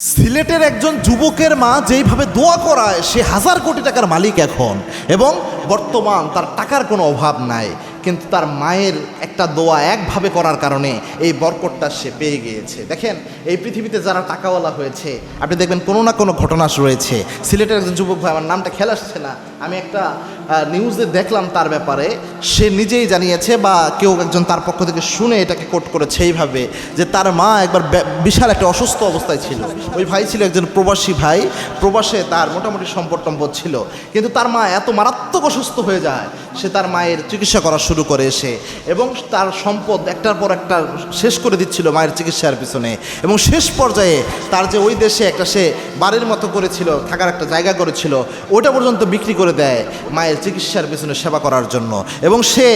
সিলেটের একজন যুবকের মা যেইভাবে দোয়া করায় সে হাজার কোটি টাকার মালিক এখন, এবং বর্তমান তার টাকার কোনো অভাব নাই, কিন্তু তার মায়ের একটা দোয়া একভাবে করার কারণে এই বরকতটা সে পেয়ে গিয়েছে। দেখেন, এই পৃথিবীতে যারা টাকাওয়ালা হয়েছে আপনি দেখবেন কোনো না কোনো ঘটনা রয়েছে। সিলেটের একজন যুবক ভাই, আমার নামটা খেয়াল আসছে না, আমি একটা নিউজে দেখলাম তার ব্যাপারে, সে নিজেই জানিয়েছে বা কেউ একজন তার পক্ষ থেকে শুনে এটাকে কোট করেছে এইভাবে যে তার মা একবার বিশাল একটা অসুস্থ অবস্থায় ছিল। ওই ভাই ছিল একজন প্রবাসী ভাই, প্রবাসে তার মোটামুটি সম্পদ টম্পদ ছিল, কিন্তু তার মা এত মারাত্মক অসুস্থ হয়ে যায় সে তার মায়ের চিকিৎসা করা শুরু করে এসে, এবং তার সম্পদ একটার পর একটা শেষ করে দিচ্ছিল মায়ের চিকিৎসার পিছনে, এবং শেষ পর্যায়ে তার যে ওই দেশে একটা সে বাড়ির মতো করেছিল, থাকার একটা জায়গা করেছিল, ওটা পর্যন্ত বিক্রি করে দেয় মায়ের চিকিৎসার পিছনে সেবা করার জন্য। এবং সে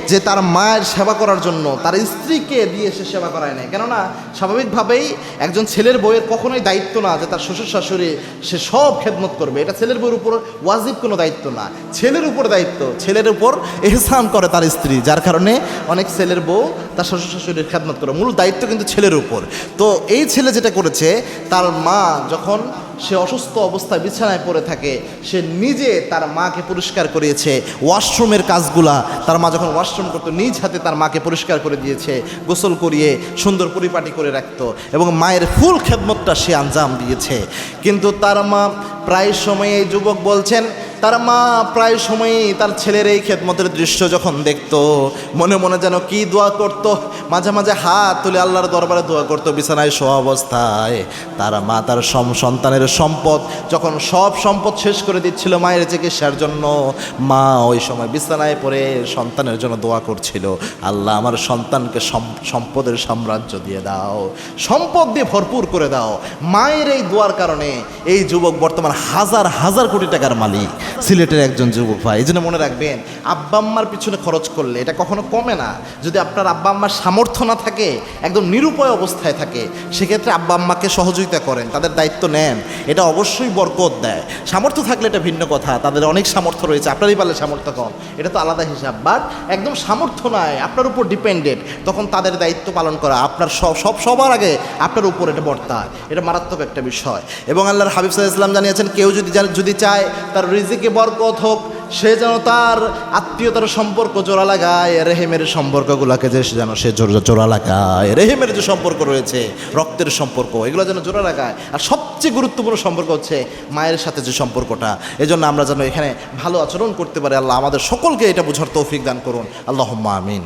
যে তার মায়ের সেবা করার জন্য তার স্ত্রীকে দিয়ে সে সেবা করায় নেয়, কেননা স্বাভাবিকভাবেই একজন ছেলের বউয়ের কখনোই দায়িত্ব না যে তার শ্বশুর শাশুড়ি সে সব খেদমত করবে, এটা ছেলের বউয়ের উপর ওয়াজিব কোনো দায়িত্ব না, ছেলের উপর দায়িত্ব, ছেলের উপর এহসান করে তার স্ত্রী, যার কারণে অনেক ছেলের বউ তার শ্বশুর শাশুড়ির খেদমত করে, মূল দায়িত্ব কিন্তু ছেলের উপর। তো এই ছেলে যেটা করেছে, তার মা যখন সে অসুস্থ অবস্থায় বিছানায় পড়ে থাকে, সে নিজে তার মাকে পরিষ্কার করিয়েছে, ওয়াশরুমের কাজগুলা তার মা যখন ওয়াশরুম করতো নিজ হাতে তার মাকে পরিষ্কার করে দিয়েছে, গোসল করিয়ে সুন্দর পরিপাটি করে রাখতো, এবং মায়ের ফুল খেদমতটা সে আঞ্জাম দিয়েছে। কিন্তু তার মা প্রায় সময়, এই যুবক বলছেন, তার মা প্রায় সময়ই তার ছেলের এই খেদমতের দৃশ্য যখন দেখতো, মনে মনে যেন কি দোয়া করত, মাঝে মাঝে হাত তুলে আল্লাহর দরবারে দোয়া করতো বিছানায় শোয়া অবস্থায়। তার মা তার সন্তানের সম্পদ যখন সব সম্পদ শেষ করে দিচ্ছিল মায়ের চিকিৎসার জন্য, মা ওই সময় বিছানায় পড়ে সন্তানের জন্য দোয়া করছিল, আল্লাহ আমার সন্তানকে সম্পদের সাম্রাজ্য দিয়ে দাও, সম্পদ দিয়ে ভরপুর করে দাও। মায়ের এই দোয়ার কারণে এই যুবক বর্তমান হাজার হাজার কোটি টাকার মালিক, সিলেটের একজন যুবক ভাই। এই জন্য মনে রাখবেন, আব্বা আম্মার পিছনে খরচ করলে এটা কখনো কমে না। যদি আপনার আব্বা আম্মার সামর্থ্য না থাকে, একদম নিরুপায় অবস্থায় থাকে, সেক্ষেত্রে আব্বা আম্মাকে সহযোগিতা করেন, তাদের দায়িত্ব নেন, এটা অবশ্যই বরকত দেয়। সামর্থ্য থাকলে এটা ভিন্ন কথা, তাদের অনেক সামর্থ্য রয়েছে, আপনারই পারলে সামর্থ্য কম, এটা তো আলাদা হিসাব। বাট একদম সামর্থ্য নয়, আপনার উপর ডিপেন্ডেন্ট, তখন তাদের দায়িত্ব পালন করা আপনার সবার আগে আপনার উপর এটা বর্তায়, এটা মারাত্মক একটা বিষয়। এবং আল্লাহর হাবিব সাল্লাল্লাহু আলাইহি ওয়াসাল্লাম জানিয়েছেন, কেউ যদি চায় তার রিজিকে বরকত হোক, সে যেন তার আত্মীয়তার সম্পর্ক জোড়া লাগায়, রেহেমের সম্পর্কগুলোকে যে যেন সে জোড়া লাগায়, রেহেমের যে সম্পর্ক রয়েছে, রক্তের সম্পর্ক, এগুলো যেন জোড়া লাগায়। আর সবচেয়ে গুরুত্বপূর্ণ সম্পর্ক হচ্ছে মায়ের সাথে যে সম্পর্কটা, এজন্য আমরা যেন এখানে ভালো আচরণ করতে পারি। আল্লাহ আমাদের সকলকে এটা বোঝার তৌফিক দান করুন, আল্লাহুম্মা আমিন।